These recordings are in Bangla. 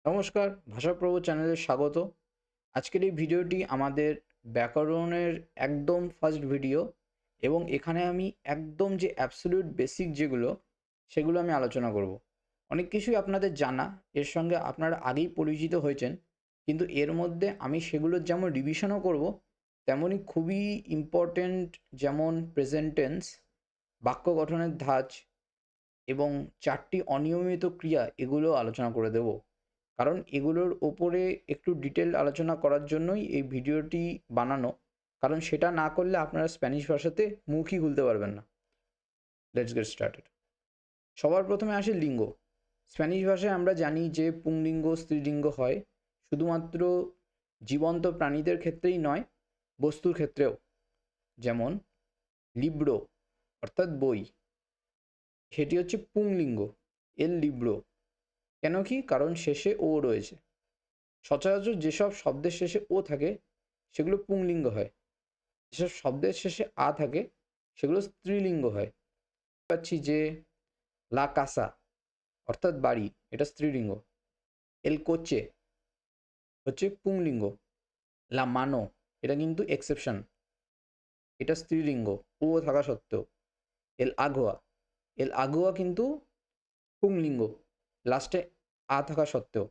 নমস্কার, ভাষাপ্রভু চ্যানেলে স্বাগত। আজকের এই ভিডিওটি আমাদের ব্যাকরণের একদম ফার্স্ট ভিডিও এবং এখানে আমি একদম যে অ্যাবসলিউট বেসিক যেগুলো সেগুলো আমি আলোচনা করব। অনেক কিছুই আপনাদের জানা, এর সঙ্গে আপনারা আগেই পরিচিত হয়েছেন, কিন্তু এর মধ্যে আমি সেগুলোর যেমন রিভিশনও করব, তেমনই খুবই ইম্পর্ট্যান্ট যেমন প্রেজেন্ট টেন্স, বাক্য গঠনের ধাঁচ এবং 4টি অনিয়মিত ক্রিয়া এগুলো আলোচনা করে দেব। কারণ এগুলোর ওপরে একটু ডিটেল আলোচনা করার জন্যই এই ভিডিওটি বানানো, কারণ সেটা না করলে আপনারা স্প্যানিশ ভাষাতে মুখই খুলতে পারবেন না। Let's get started. সবার প্রথমে আসে লিঙ্গ। স্প্যানিশ ভাষায় আমরা জানি যে পুংলিঙ্গ স্ত্রীলিঙ্গ হয়, শুধুমাত্র জীবন্ত প্রাণীদের ক্ষেত্রেই নয়, বস্তুর ক্ষেত্রেও। যেমন লিব্রো অর্থাৎ বই, সেটি হচ্ছে পুংলিঙ্গ, এল লিব্রো। কেন কি? কারণ শেষে ও রয়েছে। সচরাচর যেসব শব্দের শেষে ও থাকে সেগুলো পুংলিঙ্গ হয়, যেসব শব্দের শেষে আ থাকে সেগুলো স্ত্রীলিঙ্গ হয়। পাচ্ছি যে লা কাসা অর্থাৎ বাড়ি, এটা স্ত্রীলিঙ্গ। এল কোচে হচ্ছে পুংলিঙ্গ। লা মানো এটা কিন্তু এক্সেপশন, এটা স্ত্রীলিঙ্গ ও থাকা সত্ত্বেও। এল আগোয়া, এল আগোয়া কিন্তু পুংলিঙ্গ, লাস্টে আ থাকা সত্ত্বেও।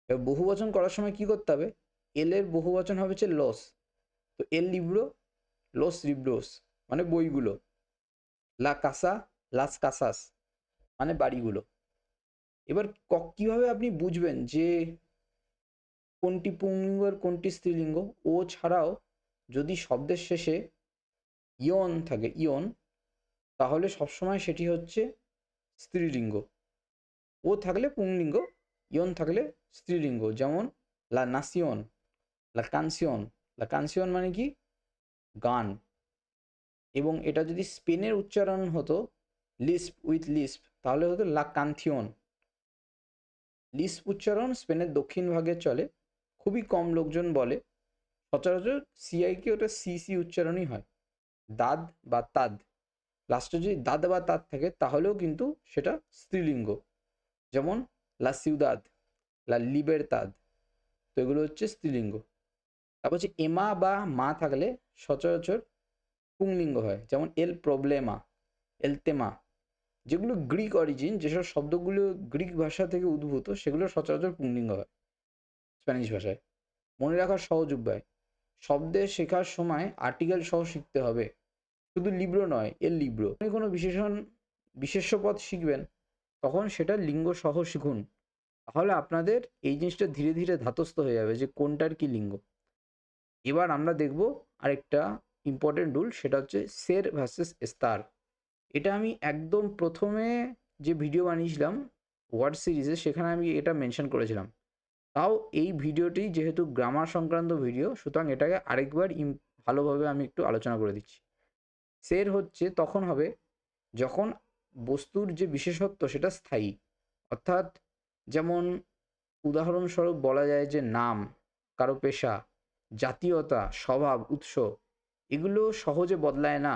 এবার বহুবচন করার সময় কি করতে হবে? এল এর বহুবচন হবে হচ্ছে লস। তো এল লিব্রো, লোস লিব্রোস মানে বইগুলো। লা কাসা, লাস কাসাস মানে বাড়িগুলো। এবার কীভাবে আপনি বুঝবেন যে কোনটি পুংলিঙ্গ আর কোনটি স্ত্রীলিঙ্গ? ও ছাড়াও যদি শব্দের শেষে ইয়ন থাকে, ইয়ন, তাহলে সবসময় সেটি হচ্ছে স্ত্রীলিঙ্গ। ও থাকলে পুংলিঙ্গ, ইয়ন থাকলে স্ত্রীলিঙ্গ। যেমন লা নাসিয়ন, লা কানসিয়ন। লা কানসিয়ন মানে কি? গান। এবং এটা যদি স্পেনের উচ্চারণ হতো লিস্প উইথ লিস্প, তাহলে হতো লা কান্থিয়ন। লিস্প উচ্চারণ স্পেনের দক্ষিণ ভাগে চলে, খুবই কম লোকজন বলে। সচরাচর সিআইকে ওটা সি সি উচ্চারণই হয়, দাদ বা তাদ। লাস্টে যদি দাদ বা তাদ থাকে তাহলেও কিন্তু সেটা স্ত্রীলিঙ্গ। যেমন লা সিউদাদ, লা লিবেরতাদ, তো এগুলো হচ্ছে স্ত্রীলিঙ্গ। তারপর হচ্ছে এমা বা মা থাকলে সচরাচর পুংলিঙ্গ হয়। যেমন এল প্রবলেমা, এল তেমা, যেগুলো গ্রিক অরিজিন, যেসব শব্দগুলো গ্রিক ভাষা থেকে উদ্ভূত, সেগুলো সচরাচর পুংলিঙ্গ হয় স্প্যানিশ ভাষায়। মনে রাখার সহজ উপায়: শব্দের শেখার সময় আর্টিকেল সহ শিখতে হবে, শুধু লিব্রো নয়, এর লিব্রো। আপনি কোনো বিশেষ্য পদ শিখবেন, তখন সেটা লিঙ্গ সহ শিখুন, তাহলে আপনাদের এই জিনিসটা ধীরে ধীরে ধাতস্থ হয়ে যাবে যে কোনটার কি লিঙ্গ। এবার আমরা দেখব আরেকটা ইম্পর্টেন্ট রুল, সেটা হচ্ছে সের ভার্সেস এস্তার। এটা আমি একদম প্রথমে যে ভিডিও বানিয়েছিলাম ওয়ার্ড সিরিজে, সেখানে আমি এটা মেনশন করেছিলাম। তাও এই ভিডিওটি যেহেতু গ্রামার সংক্রান্ত ভিডিও, সুতরাং এটাকে আরেকবার ভালোভাবে আমি একটু আলোচনা করে দিচ্ছি। সের হচ্ছে তখন হবে যখন বস্তুর যে বিশেষত্ব সেটা স্থায়ী। অর্থাৎ যেমন উদাহরণস্বরূপ বলা যায় যে নাম, কারো পেশা, জাতীয়তা, স্বভাব, উৎস, এগুলো সহজে বদলায় না।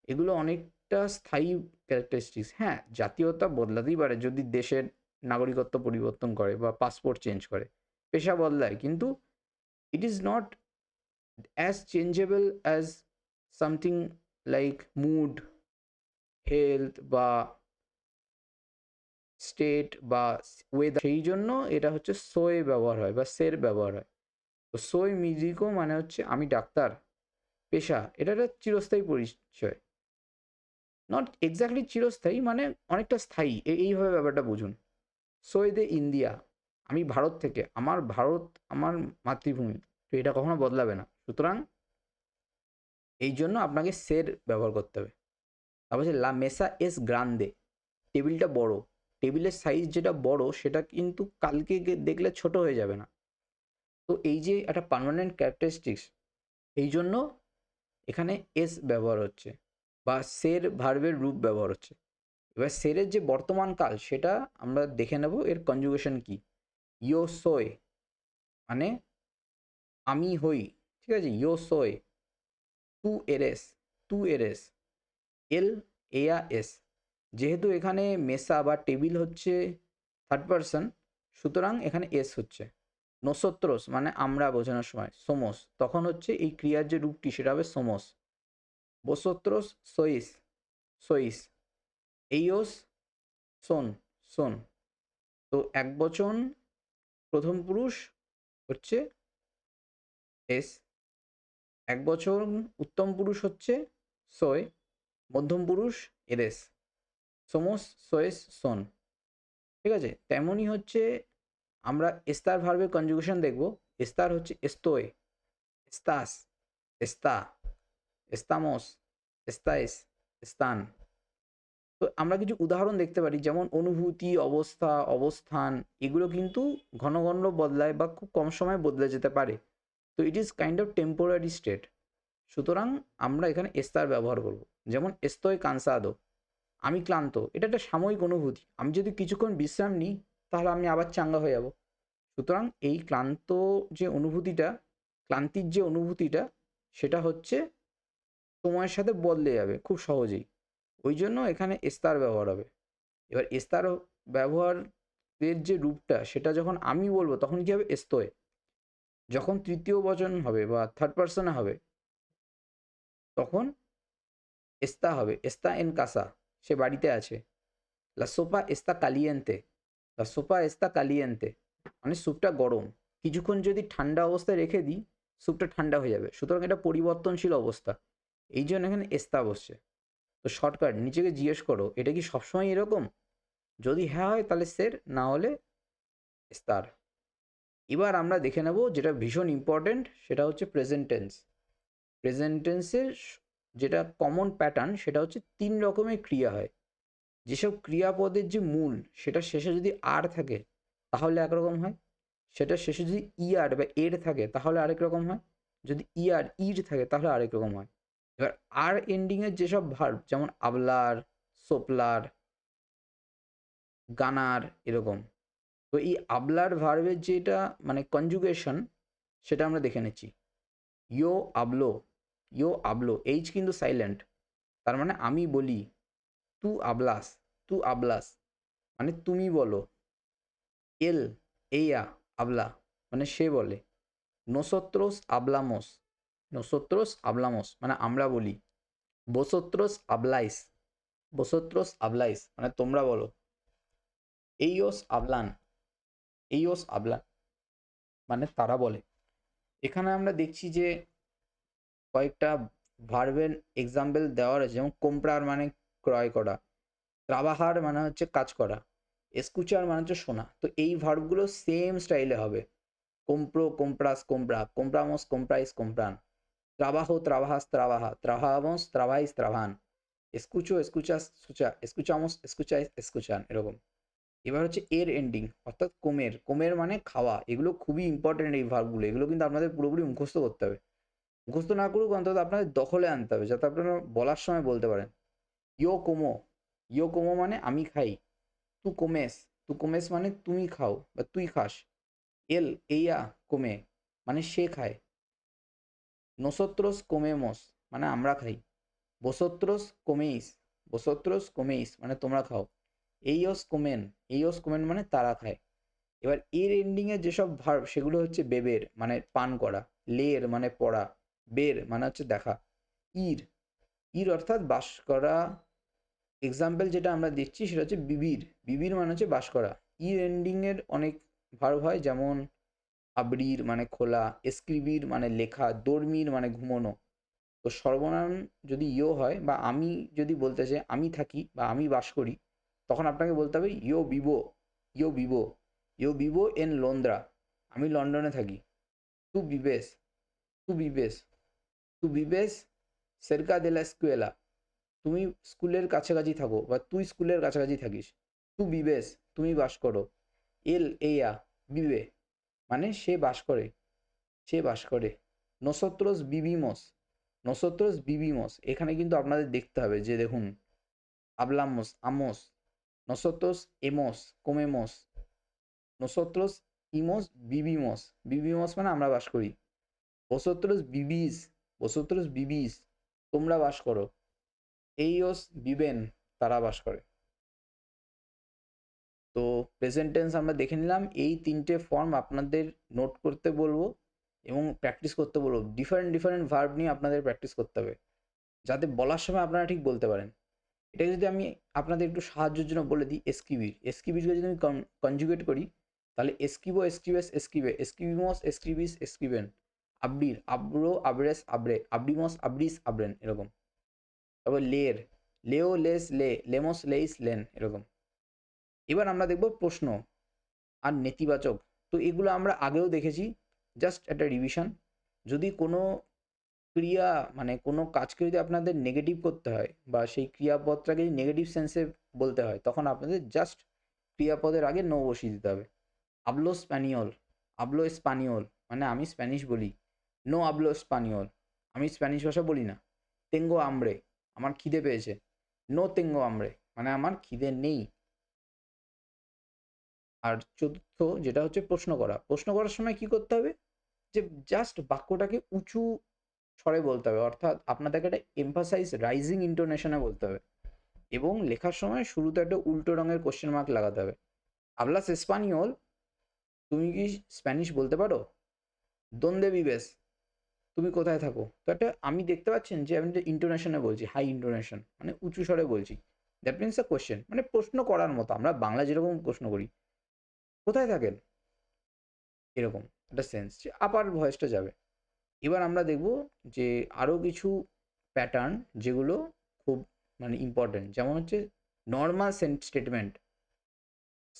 এগুলো অনেকটা স্থায়ী ক্যারেক্টারিস্টিক্স। হ্যাঁ, জাতীয়তা বদলাতেই পারে যদি দেশের নাগরিকত্ব পরিবর্তন করে বা পাসপোর্ট চেঞ্জ করে। পেশা বদলায়, কিন্তু it is not as changeable as something like mood, health বা স্টেট বা ওয়েদার। সেই জন্য এটা হচ্ছে সোয়ে ব্যবহার হয় বা সের ব্যবহার হয়। তো সোই মিউজিকো মানে হচ্ছে আমি ডাক্তার। পেশা, এটা একটা চিরস্থায়ী পরিচয়। নট এক্স্যাক্টলি চিরস্থায়ী, মানে অনেকটা স্থায়ী, এইভাবে ব্যাপারটা বুঝুন। সোই দে ইন্ডিয়া, আমি ভারত থেকে, আমার ভারত আমার মাতৃভূমি, তো এটা কখনো বদলাবে না। সুতরাং এই জন্য আপনাকে সের ব্যবহার করতে হবে। তারপর হচ্ছে লা মেসা এস গ্রান্দে, টেবিলটা বড়। টেবিলের সাইজ যেটা বড় সেটা কিন্তু কালকে দেখলে ছোট হয়ে যাবে না। তো এই যে একটা পার্মানেন্ট ক্যারেক্টারিস্টিক্স, এই জন্য এখানে এস ব্যবহার হচ্ছে বা সের ভার্বের রূপ ব্যবহার হচ্ছে। এবার সেরের যে বর্তমান কাল সেটা আমরা দেখে নেব, এর কনজুগেশন কি। ইয়ো সোয় মানে আমি হই, ঠিক আছে। ইয়ো সোয়, তু এরেস, তু এরেস, এল এয়া এস। যেহেতু এখানে মেসা বা টেবিল হচ্ছে থার্ড পারসন, সুতরাং এখানে এস হচ্ছে। nosotros মানে আমরা বোঝানোর সময় somos, তখন হচ্ছে এই ক্রিয়ার যে রূপটি সেটা হবে somos। vosotros sois, sois। ellos son, son। তো একবচন প্রথম পুরুষ হচ্ছে এস, একবচন উত্তম পুরুষ হচ্ছে soy, মধ্যম পুরুষ এদেস। somos, sois, son। ঠিক আছে? তেমনই হচ্ছে আমরা estar ভার্বের কনজুগেশন দেখব। estar হচ্ছে estoy, estás, está, estamos, estáis, están। তো আমরা কিছু উদাহরণ দেখতে পারি, যেমন অনুভূতি, অবস্থা, অবস্থান, এগুলো কিন্তু ঘন ঘন বদলায় বা খুব কম সময়ে বদলে যেতে পারে। তো it is kind of temporary state. সুতরাং আমরা এখানে এস্তার ব্যবহার করব। যেমন এস্তোয় কানসাদো, আমি ক্লান্ত, এটা একটা সাময়িক অনুভূতি। আমি যদি কিছুক্ষণ বিশ্রাম নিই তাহলে আমি আবার চাঙ্গা হয়ে যাব। সুতরাং এই ক্লান্ত যে অনুভূতিটা, ক্লান্তির যে অনুভূতিটা, সেটা হচ্ছে সময়ের সাথে বদলে যাবে খুব সহজেই। ওই জন্য এখানে এস্তার ব্যবহার হবে। এবার এস্তার ব্যবহারের যে রূপটা সেটা যখন আমি বলবো তখন কি হবে এস্তোয়। যখন তৃতীয় বচন হবে বা থার্ড পার্সনে হবে তখন এস্তা হবে, এস্তা এন কাসা, সে বাড়িতে আছে। লা সোপা এস্তা কালিয়েন্তে, লা সোপা এস্তা কালিয়েন্তে মানে স্যুপটা গরম। কিছুক্ষণ যদি ঠান্ডা অবস্থায় রেখে দিই স্যুপটা ঠান্ডা হয়ে যাবে। সুতরাং এটা পরিবর্তনশীল অবস্থা, এই জন্য এখানে এস্তা বসছে। তো শর্টকাট নিজেকে জিজ্ঞেস করো, এটা কি সবসময় এরকম? যদি হ্যাঁ হয় তাহলে সের, না হলে স্টার। এবার আমরা দেখে নেব যেটা ভীষণ ইম্পর্টেন্ট, সেটা হচ্ছে প্রেজেন্ট টেন্স। প্রেজেন্ট টেন্সের যেটা কমন প্যাটার্ন সেটা হচ্ছে 3 রকমের ক্রিয়া হয়। যেসব ক্রিয়াপদের যে মূল সেটা শেষে যদি আর থাকে তাহলে একরকম হয়, সেটা শেষে যদি ইয়ার বা এর থাকে তাহলে আরেক রকম হয়, যদি ইয়ার ইর থাকে তাহলে আরেক রকম হয়। এবার আর এন্ডিংয়ের যেসব ভার্ব, যেমন আবলার, সোপলার, গানার, এরকম। তো এই আবলার ভার্বের যেটা মানে কনজুগেশন সেটা আমরা দেখে নিচ্ছি। ইয়ো আবলো, ইয়ো আবলো, এইচ কিন্তু সাইলেন্ট, তার মানে আমি বলি। তু আবলাস, তু আবলাস মানে তুমি বলো। এল, এয়া, আবলা মানে সে বলে। নোসত্রোস আবলামোস, নোসত্রোস আবলামোস মানে আমরা বলি। বোসত্রোস আবলাইস, বোসত্রোস আবলাইস মানে তোমরা বলো। এইওস আবলান, এইওস আবলান মানে তারা বলে। এখানে আমরা দেখছি যে কয়েকটা ভার্বের এক্সাম্পল দেওয়া রয়েছে, যেমন কোম্প্রার মানে ক্রয় করা, ট্রাবাহার মানে হচ্ছে কাজ করা, এসকুচার মানে হচ্ছে শোনা। তো এই ভার্বগুলো সেম স্টাইলে হবে। কোম্প্রো, কোম্প্রাস, কোম্প্রা, কোম্প্রামোস, কোম্প্রাইস, কোম্প্রান। ট্রাবাহো, ট্রাবাহাস, ট্রাবাহা, ট্রাবাহামোস, ট্রাবাইস, ট্রাভান। এসকুচো, এসকুচাস, সুচা, এসকুচামোস, এসকুচাইস, এসকুচান, এরকম। এবার হচ্ছে এর এন্ডিং অর্থাৎ কোমের, কোমের মানে খাওয়া। এগুলো খুবই ইম্পর্টেন্ট এই ভার্বগুলো, এগুলো কিন্তু আপনাদের পুরোপুরি মুখস্থ করতে হবে। মুখস্থ না করুক অন্তত আপনাদের দখলে আনতে হবে, যাতে আপনারা বলার সময় বলতে পারেন। ইয়ো কোমো, ইয়ো কোমো মানে আমি খাই। তু কোমেস, তু কোমেস মানে তুমি খাও বা তুই খাস। এল, এইয়া কোমে মানে সে খায়। নোসোত্রোস কোমেমোস মানে আমরা খাই। vosotros coméis, vosotros coméis মানে তোমরা খাও। ellos comen, ellos comen মানে তারা খায়। এবার এর এন্ডিং এর যেসব ভার্ব সেগুলো হচ্ছে বেবের মানে পান করা, লের মানে পড়া, বের মানে হচ্ছে দেখা, ইর, ইর অর্থাৎ বাস করা। এক্সাম্পল যেটা আমরা দিচ্ছি সেটা হচ্ছে বিবির, বিবির মানে হচ্ছে বাস করা। ইর এন্ডিং এর অনেক ভার্ব হয়, যেমন আবরির মানে খোলা, এসক্রিবির মানে লেখা, দর্মির মানে ঘুমোনো। তো সর্বনাম যদি ইয়ো হয় বা আমি যদি বলতে চাই আমি থাকি বা আমি বাস করি, তখন আপনাকে বলতে হবে ইয়ো বিবো, ইয়ো বিবো, ইয়ো বিবো এন লন্দ্রা, আমি লন্ডনে থাকি। তু বিবেস, তু বিবেস, তু বিবেস সেরকা দে লা স্কুয়েলা, তুমি স্কুলের কাছাকাছি থাকো বা তুই স্কুলের কাছাকাছি থাকিস। তু বিবেস তুমি বাস করো। এল, এয়া, বিবে মানে সে বাস করে, সে বাস করে। nosotros vivimos, nosotros vivimos এখানে কিন্তু আপনাদের দেখতে হবে যে দেখুন hablamos, amos, nosotros hemos, comemos, nosotros imos, vivimos, vivimos মানে আমরা বাস করি। vosotros vivís, vosotros vivís তোমরা বাস করো। ellos viven তারা বাস করে। তো প্রেজেন্ট টেন্স আমরা দেখে নিলাম, এই 3টে ফর্ম আপনাদের নোট করতে বলবো এবং প্র্যাকটিস করতে বলবো। ডিফারেন্ট ডিফারেন্ট ভার্ব নিয়ে আপনাদের প্র্যাকটিস করতে হবে, যাতে বলার সময় আপনারা ঠিক বলতে পারেন। এটাকে যদি আমি আপনাদের একটু সাহায্যের জন্য বলে দিই, এসকিবির এসকিবিকে যদি আমি কনজুগেট করি, তাহলে এসকিবো, এসকিবেস, এসকিবে, এসকিবিমস, এসকিবিস, এসকিবেন, আবডির, আব্রো, আবরেস, আবরে, আবডিমস, আবরিস, আবরেন, এরকম। তারপর লের, লেও, লেস, লে, লেমস, লেইস, লেন, এরকম। এবার আমরা দেখব প্রশ্ন আর নেতিবাচক। তো এগুলো আমরা আগেও দেখেছি, জাস্ট একটা রিভিশন। যদি কোনো ক্রিয়া মানে কোনো কাজকে যদি আপনাদের নেগেটিভ করতে হয় বা সেই ক্রিয়াপদটাকে যদি নেগেটিভ সেন্সে বলতে হয়, তখন আপনাদের জাস্ট ক্রিয়াপদের আগে নো বসিয়ে দিতে হবে। আবলো স্প্যানিয়ল, আবলো স্পানিয়ল মানে আমি স্প্যানিশ বলি। নো আবলো স্পানিয়ল, আমি স্প্যানিশ ভাষা বলি না। তেঙ্গো আমরে, আমার খিদে পেয়েছে। নো তেঙ্গো আমরে মানে আমার খিদে নেই। আর চতুর্থ যেটা হচ্ছে প্রশ্ন করা। প্রশ্ন করার সময় কি করতে হবে, যে জাস্ট বাক্যটাকে উঁচু স্বরে বলতে হবে, অর্থাৎ আপনাদেরকে একটা এমফাসাইজ রাইজিং ইন্টোনেশনে বলতে হবে। এবং লেখার সময় শুরুতে একটা উল্টো রঙের কোশ্চেন মার্ক লাগাতে হবে। hablas স্পানিওল, তুমি কি স্প্যানিশ বলতে পারো? দোন্দে বিবেস, তুমি কোথায় থাকো? তো একটা আমি দেখতে পাচ্ছেন যে আমি ইন্টোনেশনে বলছি, হাই ইন্টোনেশন মানে উঁচু স্বরে বলছি। দ্যাট মিনস আ কোশ্চেন, মানে প্রশ্ন করার মতো। আমরা বাংলা যেরকম প্রশ্ন করি, কোথায় থাকেন, এরকম একটা সেন্স, যে আপার ভয়েসটা যাবে। এবার আমরা দেখব যে আরও কিছু প্যাটার্ন যেগুলো খুব মানে ইম্পর্টেন্ট, যেমন হচ্ছে normal statement,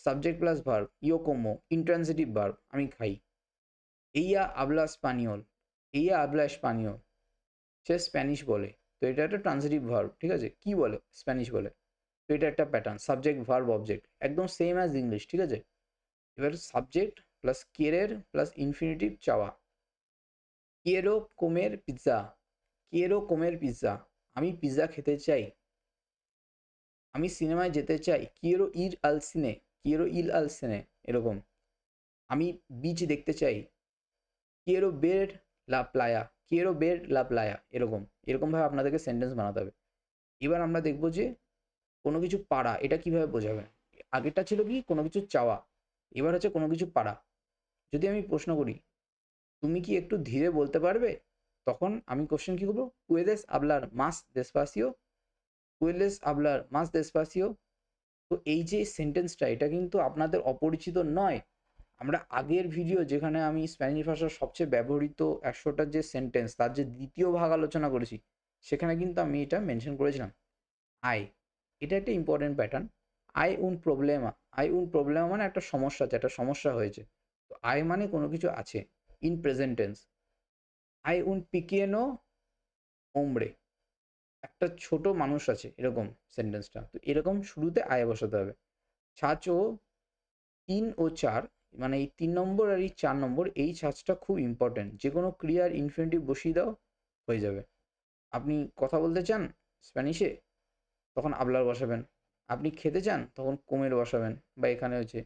subject plus verb, ইয়ো কোমো, ইন্ট্রান্সিটিভ ভার্ব, আমি খাই। এইয়া আবলা স্পানিয়ল, এইয়া আবলা স্পানিয়ল, সে স্প্যানিশ বলে। তো এটা একটা ট্রান্সিটিভ ভার্ব, ঠিক আছে, কি বলে, স্প্যানিশ বলে। তো এটা একটা প্যাটার্ন, সাবজেক্ট ভার্ব অবজেক্ট, একদম সেম অ্যাজ ইংলিশ, ঠিক আছে। এবার সাবজেক্ট প্লাস কেরের প্লাস ইনফিনিটিভ চাওয়া। কিয়েরো কোমের পিৎজা, কিয়েরো কোমের পিৎজা, আমি পিৎজা খেতে চাই। আমি সিনেমায় যেতে চাই, কিয়েরো ইর আল সিনে, কিয়েরো ইল আল সিনে, এরকম। আমি বিচ দেখতে চাই, কিয়েরো বের লা প্লায়া, কিয়েরো বের লা প্লায়া, এরকম। এরকমভাবে আপনাদেরকে সেন্টেন্স বানাতে হবে। এবার আমরা দেখব যে কোনো কিছু পারা, এটা কিভাবে বোঝাবে। আগেরটা ছিল কি কোনো কিছু চাওয়া, এবার হচ্ছে কোনো কিছু পারা। যদি আমি প্রশ্ন করি, তুমি কি একটু ধীরে বলতে পারবে, তখন আমি কোশ্চেন কি করবো, পুয়েদেস hablar más despacio, পুয়েদেস hablar más despacio। তো এই যে সেন্টেন্সটা, এটা কিন্তু আপনাদের অপরিচিত নয়। আমরা আগের ভিডিও যেখানে আমি স্প্যানিশ ভাষার সবচেয়ে ব্যবহৃত 100টার যে সেন্টেন্স, তার যে দ্বিতীয় ভাগ আলোচনা করেছি, সেখানে কিন্তু আমি এটা মেনশন করেছিলাম। আই, এটা একটা ইম্পর্টেন্ট প্যাটার্ন। আই উন প্রবলেমা, আই উন প্রবলেমা মানে একটা সমস্যা আছে, একটা সমস্যা হয়েছে। তো আই মানে কোনো কিছু আছে, ইন প্রেজেন্ট টেন্স। আই উন পিকিয়েনো ওমব্রে, একটা ছোট মানুষ আছে, এরকম সেন্টেন্সটা। তো এরকম শুরুতে আয় বসাতে হবে। ছাঁচ ও 3 ও 4 মানে এই 3 নম্বর আর এই 4 নম্বর, এই ছাঁচটা খুব ইম্পর্টেন্ট। যে কোনো ক্রিয়ার ইনফিনিটিভ বসিয়ে দাও, হয়ে যাবে। আপনি কথা বলতে চান স্প্যানিশে, তখন আবলার বসাবেন। আপনি খেতে চান, তখন কোমের বসাবেন। বা এখানে হচ্ছে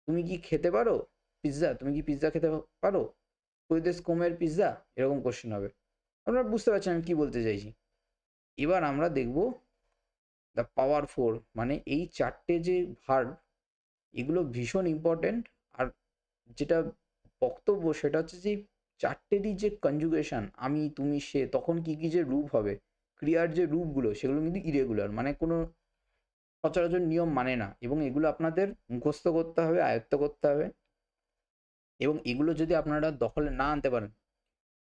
তুমি কি খেতে পারো পিৎজা, তুমি কি পিৎজা খেতে পারো, পুইদেস কোমের পিৎজা, এরকম কোশ্চেন হবে। আপনারা বুঝতে পারছেন আমি কি বলতে চাইছি। এবার আমরা দেখব দ্য পাওয়ার ফোর, মানে এই 4টে যে ভার্ব, এগুলো ভীষণ ইম্পর্টেন্ট। আর যেটা বক্তব্য সেটা হচ্ছে যে 4টেরই যে কনজুগেশন, আমি, তুমি, সে, তখন কি কি যে রূপ হবে, ক্রিয়ার যে রূপগুলো, সেগুলো কিন্তু ইরেগুলার, মানে কোনো সচরাচর নিয়ম মানে না। এবং এগুলো আপনাদের মুখস্থ করতে হবে, আয়ত্ত করতে হবে। এবং এগুলো যদি আপনারা দখলে না আনতে পারেন,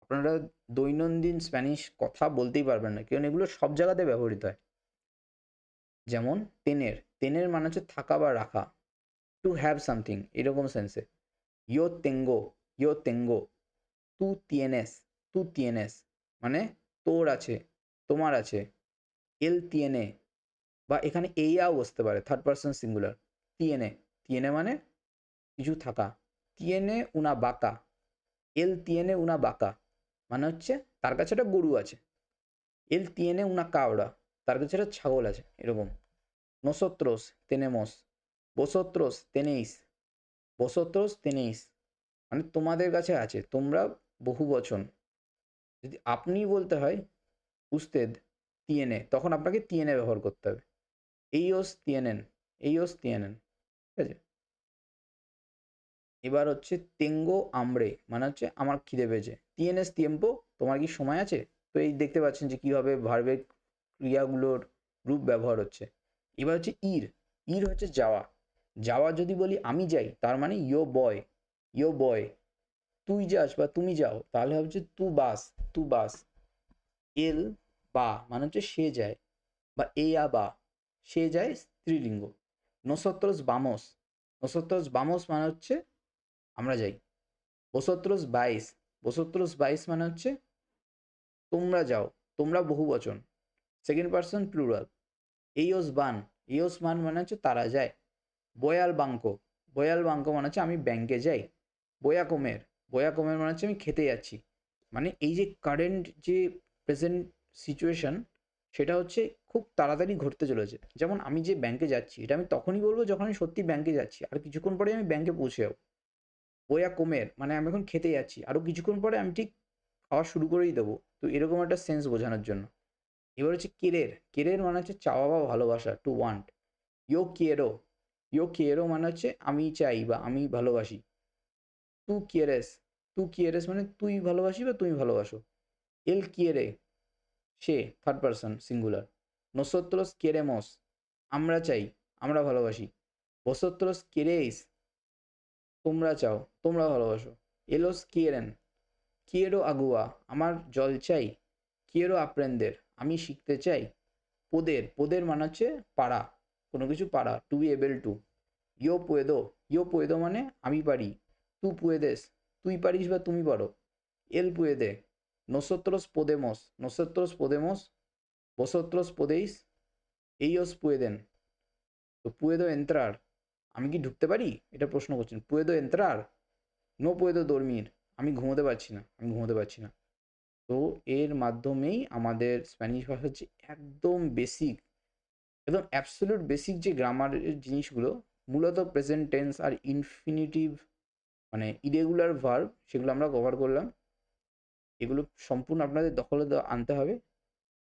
আপনারা দৈনন্দিন স্প্যানিশ কথা বলতেই পারবেন না, কারণ এগুলো সব জায়গাতে ব্যবহৃত হয়। যেমন তেনের, তেনের মানে হচ্ছে থাকা বা রাখা, টু হ্যাভ সামথিং, এরকম সেন্সে। ইয়ো তেঙ্গো, তু তিয়েনেস, তু তিয়েনেস মানে তোর আছে, তোমার আছে। এল তিয়েনে, বা এখানে এইয়াও বসতে পারে, থার্ড পার্সন সিঙ্গুলার। তিয়েনে, তিয়েনে মানে কিছু থাকা। তিয়েনে উনা বাকা, এল তিয়েনে উনা বাকা মানে হচ্ছে তার কাছে একটা গরু আছে। এল তিয়েনে উনা কাওড়া, তার কাছে একটা ছাগল আছে, এরকম। নোসোত্রোস তেনেমোস, vosotros tenéis, vosotros tenéis মানে তোমাদের কাছে আছে, তোমরা বহু বচন। যদি আপনি বলতে হয় usted tiene, তখন আপনাকে tiene ব্যবহার করতে হবে। ellos tienen, ellos tienen। ঠিক আছে। এবার হচ্ছে তেঙ্গো আমড়ে মানে হচ্ছে আমার খিদে পেয়েছে। টিএনএস tiempo তোমার কি সময় আছে? তো এই দেখতে পাচ্ছেন যে কীভাবে ভার্বের ক্রিয়াগুলোর রূপ ব্যবহার হচ্ছে। এবার হচ্ছে ইর। ইর হচ্ছে যাওয়া। যাওয়া যদি বলি আমি যাই তার মানে ইয়ো বয়। তুই যাস বা তুমি যাও তাহলে হচ্ছে তু বাস। এল বা মানে হচ্ছে সে যায়, বা বা সে যায় স্ত্রীলিঙ্গ। nosotros vamos মানে হচ্ছে আমরা যাই। vosotros vais মানে হচ্ছে তোমরা যাও, তোমরা বহুবচন, second person plural. ellos van মানে হচ্ছে তারা যায়। voy al banco মানে হচ্ছে আমি ব্যাংকে যাই। voy a comer মানে হচ্ছে আমি খেতে যাচ্ছি। মানে এই যে কারেন্ট যে প্রেজেন্ট সিচুয়েশন সেটা হচ্ছে খুব তাড়াতাড়ি ঘটতে চলেছে। যেমন আমি যে ব্যাংকে যাচ্ছি এটা আমি তখনই বলবো যখন আমি সত্যি ব্যাংকে যাচ্ছি, আর কিছুক্ষণ পরে আমি ব্যাংকে পৌঁছে যাবো। ওয়া কোমের মানে আমি এখন খেতে যাচ্ছি, আরও কিছুক্ষণ পরে আমি ঠিক খাওয়া শুরু করেই দেবো। তো এরকম একটা সেন্স বোঝানোর জন্য। এবার হচ্ছে কেরের মানে হচ্ছে চাওয়া বা ভালোবাসা, টু ওয়ান্ট। ইয়ো কিয়েরো মানে হচ্ছে আমি চাই বা আমি ভালোবাসি। তু কিয়েরেস মানে তুই ভালোবাসি বা তুমি ভালোবাসো। এল কিয়েরে সে, থার্ড পার্সন সিঙ্গুলার। নোসোত্রোস কেরেমস আমরা চাই, আমরা ভালোবাসি। ভোসোত্রোস কেরেইস তোমরা চাও, তোমরা ভালোবাসো। এলোস কিয়েরেন কিয়েরো আগুয়া আমার জল চাই। কিয়েরো আপ্রেন্দের আমি শিখতে চাই। পোদের মানে হচ্ছে পারা, কোনো কিছু পারা, টু বি এবল টু। ইয়ো পুয়েদো মানে আমি পারি। তু পুয়েদেস তুই পারিস বা তুমি পারো। এল পুয়েদে। nosotros podemos, vosotros podéis, ellos pueden। তো পুয়েদো এন্ত্রার আমি কি ঢুকতে পারি, এটা প্রশ্ন করছেন। পুয়েদো এন্ত্রার, নো পুয়েদো dormir আমি ঘুমোতে পারছি না, আমি ঘুমোতে পারছি না। তো এর মাধ্যমেই আমাদের স্প্যানিশ ভাষা হচ্ছে একদম বেসিক, একদম অ্যাবসোলিউট বেসিক যে গ্রামারের জিনিসগুলো, মূলত প্রেজেন্ট টেন্স আর ইনফিনিটিভ মানে ইরেগুলার ভার্ব, সেগুলো আমরা কভার করলাম। এগুলো সম্পূর্ণ আপনাদের দখলে আনতে হবে।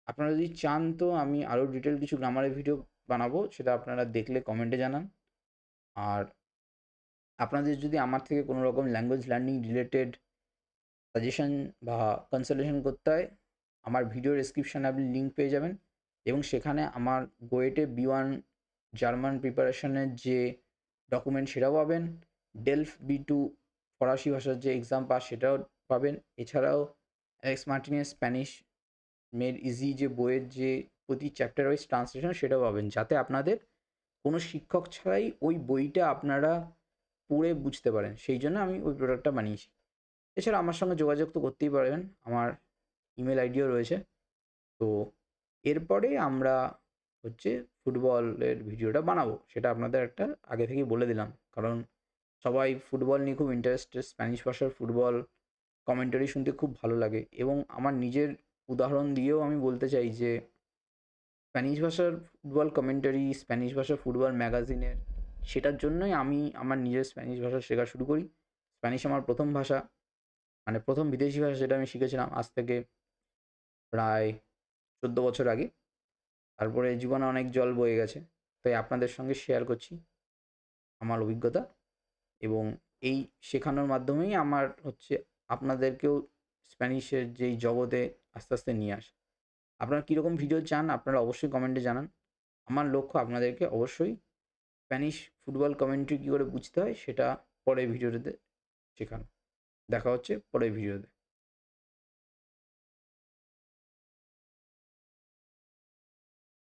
আপনারা যদি চান তো আমি আরও ডিটেল কিছু গ্রামারের ভিডিও বানাবো, সেটা আপনারা দেখলে কমেন্টে জানান। আর আপনাদের যদি আমার থেকে কোনো রকম ল্যাঙ্গুয়েজ লার্নিং রিলেটেড সাজেশন বা কনসালটেশন করতে হয়, আমার ভিডিও ডেসক্রিপশানে আপনি লিঙ্ক পেয়ে যাবেন, এবং সেখানে আমার গোয়েটে B1 জার্মান প্রিপারেশনের যে ডকুমেন্ট সেটাও পাবেন। ডেলফ B2 ফরাসি ভাষার যে এক্সাম পাস সেটাও পাবেন। এছাড়াও অ্যালেক্স মার্টিনের স্প্যানিশ মেড ইজি যে বইয়ের যে প্রতি চ্যাপ্টার ওয়াইজ ট্রান্সলেশন সেটাও পাবেন, যাতে আপনাদের কোনো শিক্ষক ছাড়াই ওই বইটা আপনারা পড়ে বুঝতে পারেন। সেই জন্য আমি ওই প্রোডাক্টটা বানিয়েছি। এছাড়া আমার সঙ্গে যোগাযোগ তো করতেই পারবেন, আমার ইমেল আইডিও রয়েছে। তো এরপরে আমরা হচ্ছে ফুটবলের ভিডিওটা বানাবো, সেটা আপনাদের একটা আগে থেকেই বলে দিলাম, কারণ সবাই ফুটবল নিয়ে খুব ইন্টারেস্টেড। স্প্যানিশ ভাষার ফুটবল কমেন্টারি শুনতে খুব ভালো লাগে, এবং আমার নিজের উদাহরণ দিয়েও আমি বলতে চাই যে স্প্যানিশ ভাষার ফুটবল কমেন্টারি, স্প্যানিশ ভাষার ফুটবল ম্যাগাজিনের, সেটার জন্যই আমি আমার নিজের স্প্যানিশ ভাষা শেখা শুরু করি। স্প্যানিশ আমার প্রথম ভাষা, মানে প্রথম বিদেশি ভাষা যেটা আমি শিখেছিলাম আজ থেকে প্রায় 14 বছর আগে। তারপরে জীবনে অনেক জল বয়ে গেছে, তাই আপনাদের সঙ্গে শেয়ার করছি আমার অভিজ্ঞতা, এবং এই শেখানোর মাধ্যমেই আমার হচ্ছে আপনাদেরকেও স্প্যানিশের যেই জগতে আস্তে আস্তে নিয়ে আসা। আপনারা কীরকম ভিডিও চান আপনারা অবশ্যই কমেন্টে জানান। আমার লক্ষ্য আপনাদেরকে অবশ্যই স্প্যানিশ ফুটবল কমেন্ট্রি কী করে বুঝতে হয় সেটা পরের ভিডিওতে শেখানো। দেখা হচ্ছে পরের ভিডিওতে।